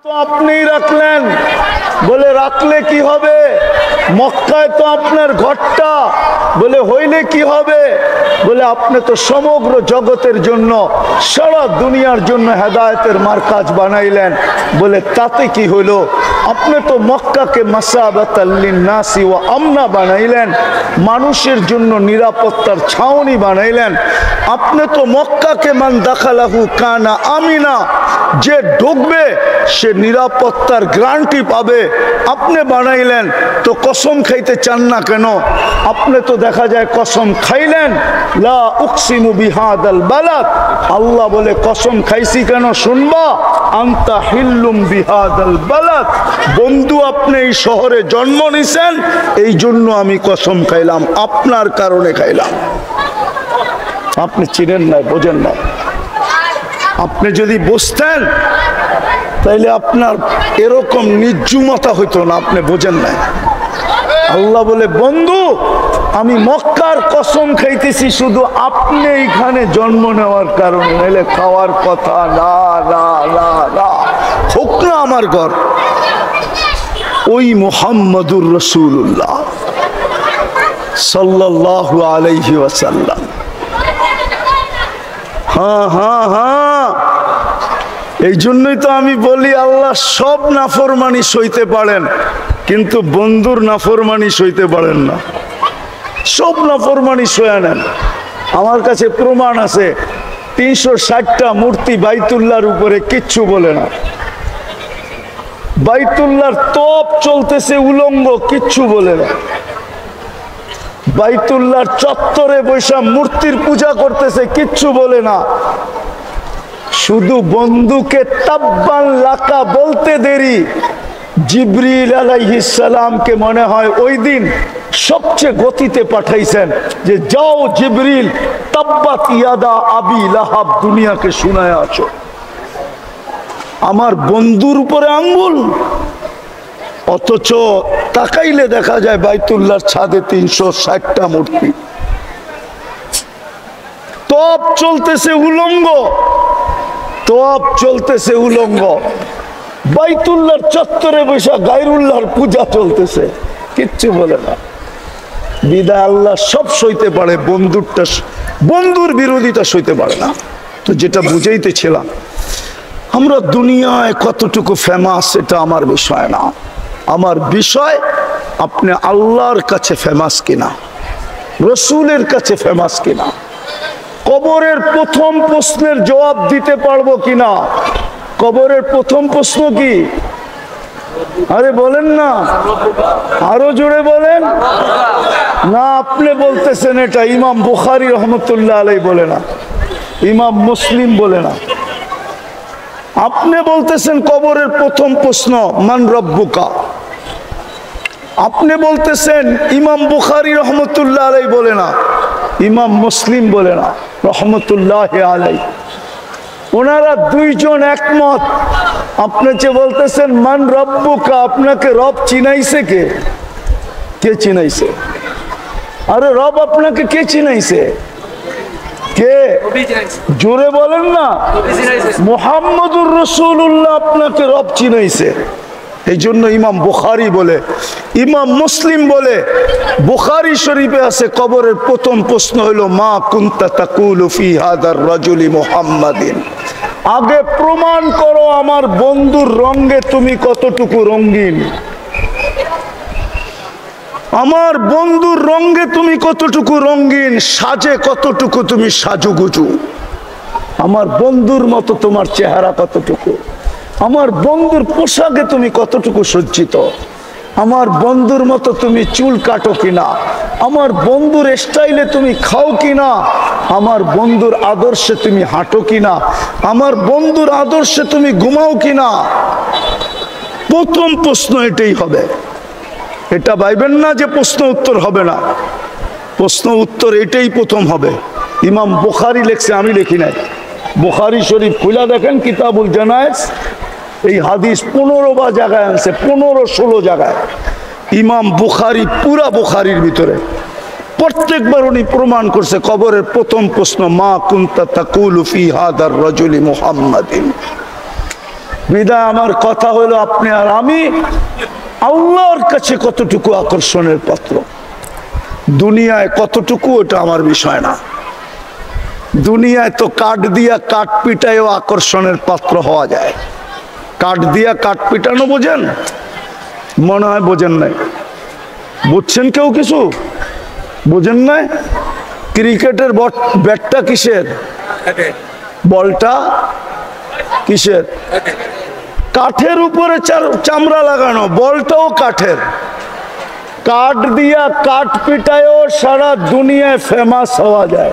তো আপনি রাখলেন, বলে রাখলে কি হবে? মক্কায় তো আপনার ঘরটা, বলে হইলে কি হবে? বলে আপনি তো সমগ্র জগতের জন্য, সারা দুনিয়ার জন্য হেদায়েতের মারকাজ বানাইলেন। বলে তাতে কি হলো? আপনি তো মক্কাকে মাসাবাতাল লিন্নাসি ওয়া আমনা বানাইলেন, মানুষের জন্য নিরাপত্তার ছাউনি বানাইলেন। আপনি তো মক্কাকে মান দাখালাহু কানা আমিনা, যে ঢুকবে সে নিরাপত্তার গ্যারান্টি পাবে, আপনি বানাইলেন। তো কসম খাইতে চান না কেন? আপনি তো দেখা যায় কসম খাইলেন, লা উকসিমু বিহাদাল বালাদ। আল্লাহ বলে কসম খাইছি কেন শুনবা? আনতা হিল্লুম বিহাদাল বালাদ, বন্ধু আপনি এই শহরে জন্ম নিছেন, এই জন্য আমি কসম খাইলাম, আপনার কারণে খাইলাম। আপনি চিনেন না, বোঝেন না। আপনি যদি বুঝতেন তাইলে আপনার এরকম নির্জুমতা হইতো না, আপনি বোঝেন না। আল্লাহ বলে বন্ধু আমি মক্কার কসম খাইতেছি শুধু আপনি এইখানে জন্ম নেওয়ার কারণে, নাইলে খাওয়ার কথা না না না না, হোক না আমার ঘর। ওই মুহাম্মদুর রাসূলুল্লাহ সাল্লাল্লাহু আলাইহি ওয়াসাল্লাম। হ্যাঁ হ্যাঁ হ্যাঁ, এই জন্যই তো আমি বলি আল্লাহ সব নাফরমানি সইতে পারেন, কিন্তু বন্ধুর নাফরমানি সইতে পারেন না। সব নাফরমানি সয়ে নেন। আমার কাছে প্রমাণ আছে, 360টা মূর্তি বাইতুল্লাহর উপরে কিচ্ছু বলে না। বাইতুল্লাহর তোপ চলতেছে উলঙ্গ, কিচ্ছু বলে না। বাইতুল্লাহর চত্বরে বৈশা মূর্তির পূজা করতেছে, কিচ্ছু বলে না। শুধু বন্ধুকে তাব্বান লাকা বলতে দেরি। জিবরিল আলাইহিস সালামকে মনে হয় ওই দিন সবচেয়ে গতিতে পাঠাইছেন, যে যাও জিবরিল, তাব্বাত ইয়াদা আবি লাহাব দুনিয়াকে শোনায় আছো। আমার বন্ধুর উপরে আঙ্গুল, অথচ তাকাইলে দেখা যায় বাইতুল্লাহর ছাদে 360টা মূর্তি। তপ চলতেছে উলঙ্গ, তপ চলতেছে উলঙ্গ। বাইতুল্লাহর চত্বরে বসে গায়রুল্লাহর পূজা চলতেছে, কিচ্ছু বলে না। বিদায় আল্লাহ সব সইতে পারে, বন্ধুরটা, বন্ধুর বিরোধিতা সইতে পারে না। তো যেটা বুঝাইতেছিলাম, আমরা দুনিয়ায় কতটুকু ফেমাস এটা আমার বিষয় না। আমার বিষয় আপনি আল্লাহর কাছে ফেমাস কিনা, রসুলের কাছে ফেমাস কিনা, কবরের প্রথম প্রশ্নের জবাব দিতে পারবো কিনা। কবরের প্রথম প্রশ্ন কি? আরে বলেন না, আরো জোরে বলেন না। আপনি বলতেছেন এটা ইমাম বুখারী রহমতুল্লাহ আলাইহি বলে না, ইমাম মুসলিম বলে না। আপনি বলতেছেন কবরের প্রথম প্রশ্ন মান রব্বুকা। আপনি বলতেছেন ইমাম বুখারী রহমতুল্লাহ আলাইহি বলে না, ইমাম মুসলিম বলে না রহমতুল্লাহ আলাইহি। ওনারা দুইজন একমত। আপনি যে বলতেছেন মান রব্বুকা, আপনাকে রব চিনাইছে কে? কে চিনাইছে? আরে রব আপনাকে কে চিনাইছে? কে? জোরে বলেন না। মুহাম্মদুর রাসূলুল্লাহ আপনাকে রব চিনাইছে। এই জন্য ইমাম বুখারী বলে, ইমাম মুসলিম বলে, বুখারী শরীফে আছে কবরের প্রথম প্রশ্ন হলো মা কুনতা তাকুলু ফি হাদার রাজুলি মুহাম্মাদিন। আগে প্রমাণ করো আমার বন্ধুর রঙে তুমি কতটুকু রঙিন, আমার বন্ধুর রঙে তুমি কতটুকু রঙিন, সাজে কতটুকু তুমি সাজুগুজু, আমার বন্ধুর মতো তোমার চেহারা কতটুকু, আমার বন্ধুর পোশাকে তুমি কতটুকু সজ্জিত, আমার বন্ধুর মতো তুমি চুল কাটো কিনা, আমার বন্ধুর স্টাইলে তুমি খাও কিনা, আমার বন্ধুর আদর্শে তুমি হাঁটো কিনা, আমার বন্ধুর আদর্শে তুমি ঘুমাও কিনা। প্রথম প্রশ্ন এটাই হবে। এটা ভাইবেন না যে প্রশ্ন উত্তর হবে না, প্রশ্ন উত্তর এটাই প্রথম হবে। ইমাম বুখারী লেখছে, আমি লিখি নাই। বুখারী শরীফ খুলে দেখেন, কিতাবুল জানায়েজ, এই হাদিস 15 জায়গায় আনছে, 15-16 জায়গায়। ইমাম বুখারী পুরা বুখারীর ভিতরে প্রত্যেকবার উনি প্রমাণ করছে কবরের প্রথম প্রশ্ন মা কুনতা তাকুলু ফি হাদার রাজুলি মুহাম্মাদিন। বিদায় আমার কথা হলো, আপনি আর আমি আল্লাহর কাছে কতটুকু আকর্ষণের পাত্র, দুনিয়ায় কতটুকু ওটা আমার বিষয় না। দুনিয়ায় তো কাঠ দিয়া কাঠ পিটায়ও আকর্ষণের পাত্র হওয়া যায়। কাঠ দিয়া কাঠ পিটানো বোঝেন? মনে হয় বোঝেন নাই। বুঝছেন কেউ কিছু? বোঝেন নাই? ক্রিকেটের ব্যাটটা কিসের? বলটা কিসের? কাঠের উপরে চামড়া লাগানো, বলটাও কাঠের। কাঠ দিয়া কাঠ পিটায়ও সারা দুনিয়ায় ফেমাস হওয়া যায়।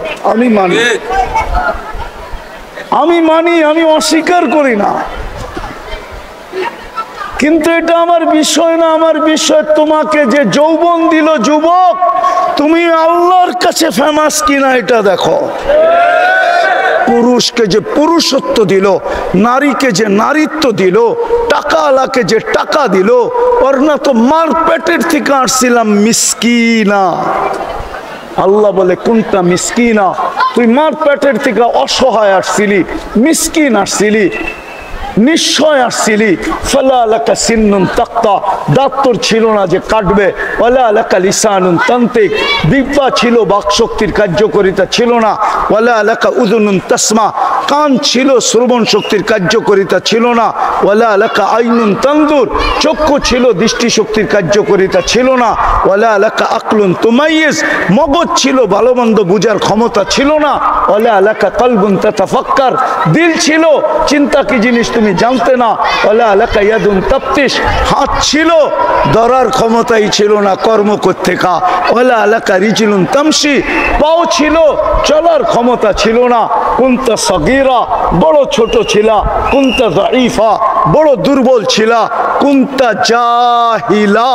আমি মানি, আমি অস্বীকার করি না, কিন্তু এটা আমার বিষয় না। আমার বিষয় তোমাকে যে যৌবন দিল যুবক, তুমি আল্লাহর কাছে ফেমাস কিনা এটা দেখো। পুরুষকে যে পুরুষত্ব দিল, নারীকে যে নারীত্ব দিল, টাকা আলাকে যে টাকা দিল, ওর না তো মার পেটের থেকে আসছিলাম মিসকিনা। আল্লাহ বলে কোনটা মিসকিনা, তুই মার পেটের থেকে অসহায় আসছিলি, মিসকিন আসছিলি, নিশ্চয় আসছিলি। ফালা আলাকা সিন্নুন তাক্তা, দাঁত তোর ছিল না যে কাটবে। ওয়ালা আলাকা লিসানুন তান্তিক, দিব্যা ছিল, বাকশক্তির কার্যকারিতা ছিল না। ওয়ালা আলাকা উযুনুন তাসমা, কান ছিল, শ্রবণ শক্তির কার্যকারিতা ছিল না। ওয়ালা আলাকা আইনুন তানদুর, চক্ষু ছিল, দৃষ্টি শক্তির কার্যকারিতা ছিল না। ওয়ালা আলাকা আকলুন তুমাইয়িজ, মগজ ছিল, ভালো মন্দ বুঝার ক্ষমতা ছিল না। ওয়ালা আলাকা কলবুন তাতাফাক্কার, দিল ছিল, চিন্তা কি জিনিস তুমি জানতে না। ওয়ালা আলাকা ইয়াদুন তাফতিশ, হাত ছিল, ধরার ক্ষমতাই ছিল না কর্ম করতে কা। ওয়ালা আলাকা রিজলুন তামশি, পাও ছিল, চলার ক্ষমতা ছিল না। কুনতা সগীরা, বড় ছোট ছিলা। কুনতা যায়ীফা, বড় দুর্বল ছিলা। কুনতা জাহিলা,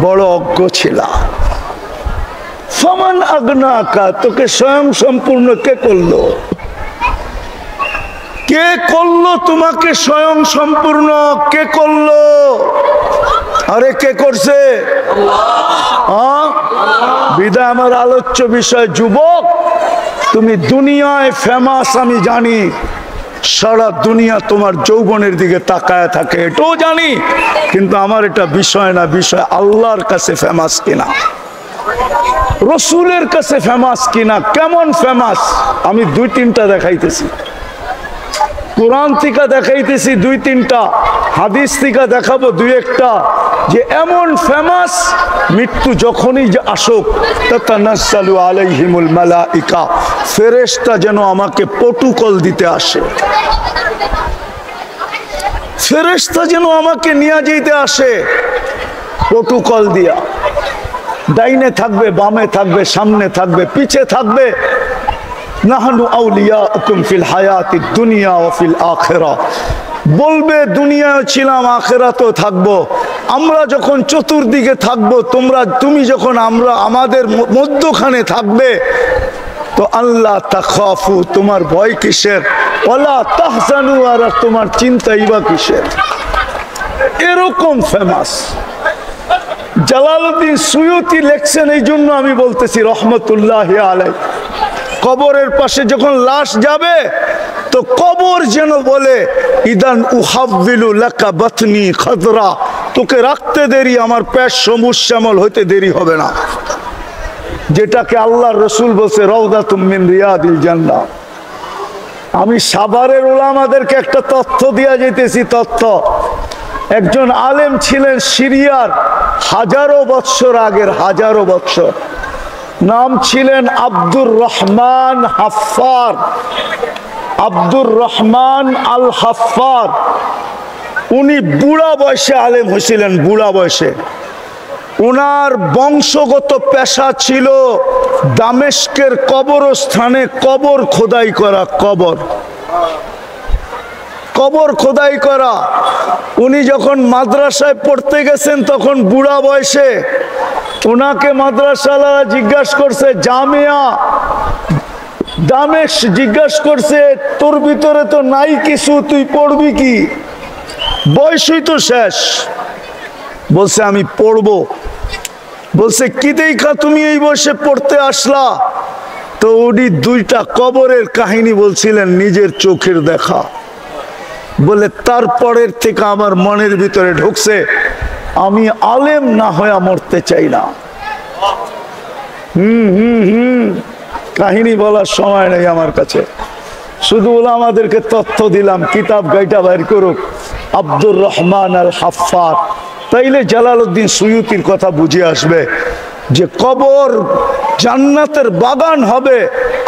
বড় অজ্ঞ ছিলা। ফামান আগনাকা, তোকে স্বয়ং সম্পূর্ণ কে করলো? কে করলো তোমাকে স্বয়ং সম্পূর্ণ? কে করলো? আরে কে করছে? বিদায় আমার আলোচ্য বিষয় যুবক, তুমি দুনিয়ায় ফেমাস আমি জানি, সারা দুনিয়া তোমার যৌবনের দিকে তাকায় থাকে এটাও জানি, কিন্তু আমার এটা বিষয় না। বিষয় আল্লাহর কাছে ফেমাস কিনা, রসুলের কাছে ফেমাস কিনা। কেমন ফেমাস? আমি দুই তিনটা দেখাইতেছি, কোরআন থেকে দেখাইতেছি দুই তিনটা, হাদিস থেকে দেখাবো দুই একটা, যে এমন ফেমাস মৃত্যু যখনই যে আসুক, তাতানাজ্জালু আলাইহিমুল মালাইকা, ফেরেশতা যেন আমাকে প্রটোকল দিতে আসে, ফেরেশতা যেন আমাকে নিয়ে যেতে আসে প্রটোকল দিয়া। ডাইনে থাকবে, বামে থাকবে, সামনে থাকবে, পিছে থাকবে। নাহনু আউলিয়াউকুম ফিল হায়াতিদ দুনিয়া ওয়া ফিল আখিরাহ, বলবে দুনিয়ায় ছিলাম, আখিরাতেও থাকবো। আমরা যখন চতুর্দিকে থাকবো, তুমি যখন আমরা আমাদের মধ্যখানে থাকবে, তো আল্লাহ তাখাফু, তোমার ভয় কিসের? ওয়ালা তাহজানু, আর তোমার চিন্তাই বা কিসের? এরকম ফেমাস। জালালউদ্দিন সুয়ুতি লেখছেন, এই জন্য আমি বলতেছি রহমতুল্লাহি আলাইহি, কবরের পাশে যখন লাশ যাবে, তো কবর যেন বলে ইদান উহাব্বিলু লাকা বাতনি খাদরা, তোকে রাখতে দেরি, আমার পেট সবুজ শ্যামল হইতে দেরি হবে না। যেটাকে আল্লাহর রসুল বলছে রাউদাতুম মিন রিয়াদিল জান্নাহ। আমি সাভারের উলামাদেরকে একটা তথ্য দিয়া যেতেছি। তথ্য, একজন আলেম ছিলেন সিরিয়ার, হাজারো বৎসর আগের, হাজারো বৎসর। নাম ছিলেন আব্দুর রহমান হাফফার, আব্দুর রহমান আল হাফফার। উনি বুড়া বয়সে আলেম হয়েছিলেন, বুড়া বয়সে। উনার বংশগত পেশা ছিল দামেস্কের কবরস্থানে কবর খোদাই করা, কবর খোদাই করা। উনি যখন মাদ্রাসায় পড়তে গেছেন, তখন বুড়া বয়সে ওনাকে মাদ্রাসাওয়ালারা জিজ্ঞাসা করছে, জামিয়া দামেস্ক জিজ্ঞাসা করছে, তোর ভিতরে তো নাই কিছু, তুই পড়বি কি? বয়সই তো শেষ। বলছে আমি পড়বো। বলছে কি দেখা তুমি এই বয়সে পড়তে আসলা? তো উনি দুইটা কবরের কাহিনী বলছিলেন, নিজের চোখের দেখা। বলে তারপরের থেকে আমার মনের ভিতরে ঢুকছে আমি আলেম না হয়ে মরতে চাই না। কাহিনী বলার সময় নেই আমার কাছে, শুধু আমাদেরকে তথ্য দিলাম, কিতাব গাইটা বাইর করুক আব্দুর রহমান আল হাফফার, তাইলে জালালউদ্দিন সুয়ুতির কথা বুঝে আসবে যে কবর জান্নাতের বাগান হবে।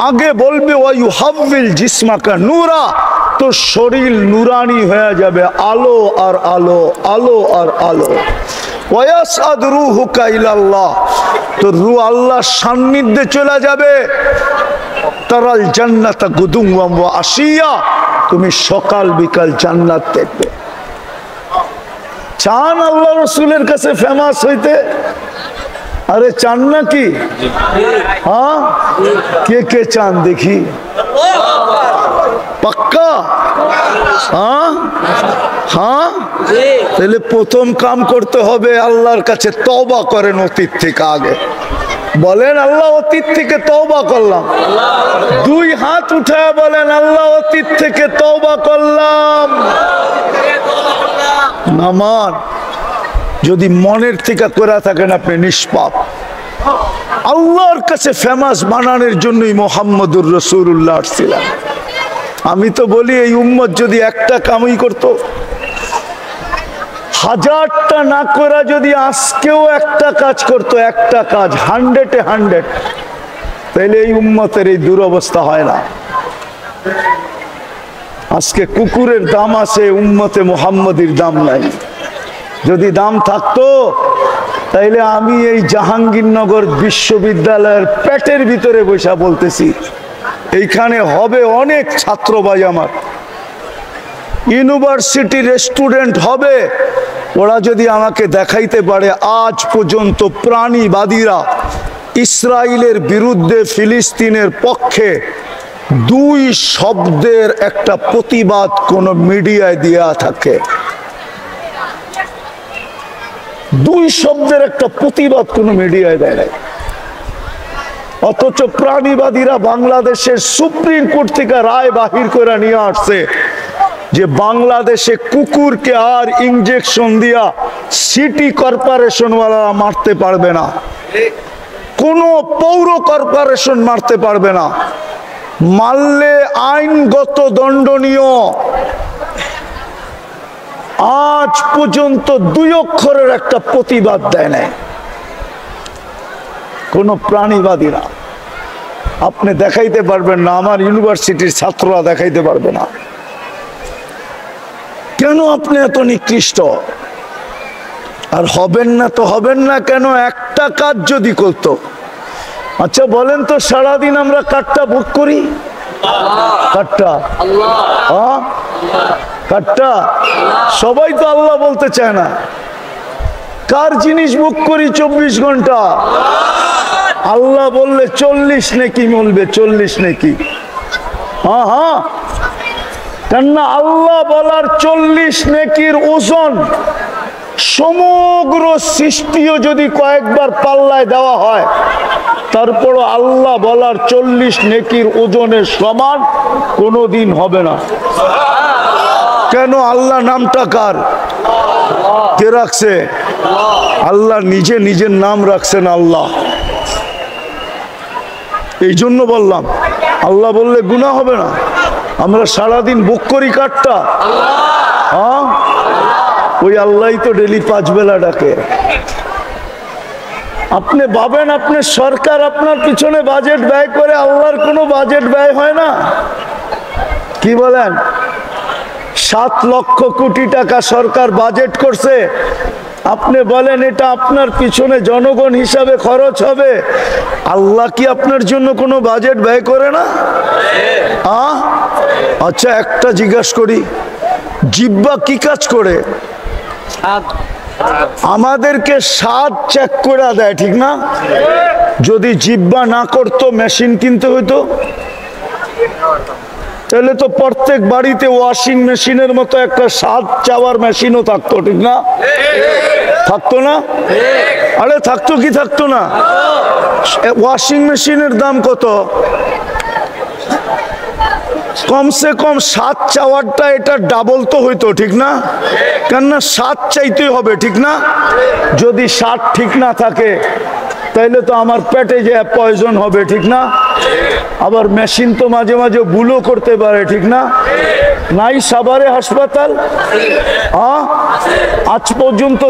আগে বলবে ওয়ায়ুহাব্বিল জিসমাকা নূরা, তোর শরীর নুরানি হয়ে যাবে, আলো আর আলো, আলো আর আলো। ওয়ায়াসআদ রূহুকা ইলাল্লাহ, তোর রূহ আল্লাহর সান্নিধ্যে চলে যাবে। তারাল জান্নাতা গুদুওয়াম ওয়া আশিয়া, তুমি সকাল বিকাল জান্নাত দেখবে। চান আল্লাহ রসুলের কাছে ফেমাস হইতে? আরে চান নাকি? হ্যাঁ, কে কে চান দেখি? পাক্কা? হ্যাঁ হ্যাঁ, তাহলে প্রথম কাম করতে হবে আল্লাহর কাছে তওবা করেন অতীত থেকে। আগে বলেন আল্লাহ অতীত থেকে তওবা করলাম। দুই হাত উঠায় বলেন আল্লাহ অতীত থেকে তওবা করলাম। নামান যদি মনের থেকে করে থাকেন আপনি নিষ্পাপ। আল্লাহর কাছে ফেমাস বানানোর জন্যই মুহাম্মদুর রাসূলুল্লাহ ছিলেন। আমি তো বলি এই উম্মত যদি একটা কামই করত, হাজারটা না করে যদি আজকেও একটা কাজ করত, একটা কাজ 100-এ 100, তাহলে এই উম্মতের এই দুরবস্থা হয় না। আজকে কুকুরের দাম আছে, উম্মতে মুহাম্মদীর দাম নাই। যদি দাম থাকতো তাইলে আমি এই জাহাঙ্গীরনগর বিশ্ববিদ্যালয়ের পেটের ভিতরে বসে বলতেছি, এইখানে হবে অনেক ছাত্র ভাই আমার, ইউনিভার্সিটির স্টুডেন্ট হবে। ওরা যদি আমাকে দেখাইতে পারে আজ পর্যন্ত প্রাণীবাদীরা ইসরায়েলের বিরুদ্ধে ফিলিস্তিনের পক্ষে 2 শব্দের একটা প্রতিবাদ কোন মিডিয়ায় দেয়া থাকে, 2 শব্দের একটা প্রতিবাদ কোন মিডিয়ায় দেয় নাই। অথচ প্রাণীবাদীরা বাংলাদেশের সুপ্রিম কোর্ট থেকে রায় বাহির করে নিয়ে আসছে যে বাংলাদেশে কুকুরকে আর ইনজেকশন দিয়া সিটি কর্পোরেশন ওয়ালারা মারতে পারবে না, কোন পৌর কর্পোরেশন মারতে পারবে না, মারলে আইনগত দণ্ডনীয়। আজ পর্যন্ত 2 অক্ষরের একটা প্রতিবাদ দেয় নাই কোন প্রাণীবাদীরা। আপনি দেখাইতে পারবেন না, আমার ইউনিভার্সিটির ছাত্ররা দেখাইতে পারবে না। কেন আপনি এত নিকৃষ্ট? আর হবেন না তো হবেন না কেন? একটা কাজ যদি করতো। আচ্ছা বলেন তো, সারাদিন আমরা কাঠটা ভোগ করি, কাঠটা কাঠটা সবাই তো আল্লাহ বলতে চায় না। কার জিনিস ভোগ করি 24 ঘন্টা? আল্লাহ বললে 40 নেকি বলবে, 40 নেকি। হ্যাঁ হ্যাঁ, কেননা আল্লাহ বলার 40 নেকির ওজন সমগ্র সৃষ্টিও যদি কয়েকবার পাল্লায় দেওয়া হয়, তারপরও আল্লাহ বলার 40 নেকির ওজনের সমান কোনোদিন হবে না। কেন? আল্লাহ নামটা কার? কে রাখছে? আল্লাহ নিজে নিজের নাম রাখছেন আল্লাহ। এই জন্য বললাম, আল্লাহ বললে গুনাহ হবে না। আমরা সারাদিন ভোগ করি কাঠটা, হ্যাঁ, ওই আল্লাহ তো ডেলি 5 বেলা ডাকে। আপনি ভাবেন আপনি সরকার আপনার পিছনে বাজেট ব্যয় করে, আল্লাহর কোনো বাজেট ব্যয় হয় না? কি বলেন? 7 লক্ষ কোটি টাকা সরকার বাজেট করছে। আপনি বলেন এটা আপনার পিছনে জনগণ হিসাবে খরচ হবে, আল্লাহ কি আপনার জন্য কোনো বাজেট ব্যয় করে না? আচ্ছা একটা জিজ্ঞাসা করি, জিহ্বা কি কাজ করে? আমাদেরকে স্বাদ চেক করে দেয়, ঠিক না? যদি জিহ্বা না করতো মেশিন কিনতে হইতো, তাহলে তো প্রত্যেক বাড়িতে ওয়াশিং মেশিনের মতো একটা স্বাদ চাওয়ার মেশিনও থাকতো, ঠিক না? থাকতো না? আরে থাকতো কি থাকতো না? ওয়াশিং মেশিনের দাম কত? কমসে কম 7 চাওয়ারটা এটা ডাবল তো হইতো, ঠিক না? কেননা 7 চাইতেই হবে, ঠিক না? যদি 7 ঠিক না থাকে তাইলে তো আমার পেটে যে পয়জন হবে, ঠিক না? আবার মেশিন তো মাঝে মাঝে ভুলও করতে পারে, ঠিক না? নাই সাভারে হাসপাতাল আজ পর্যন্ত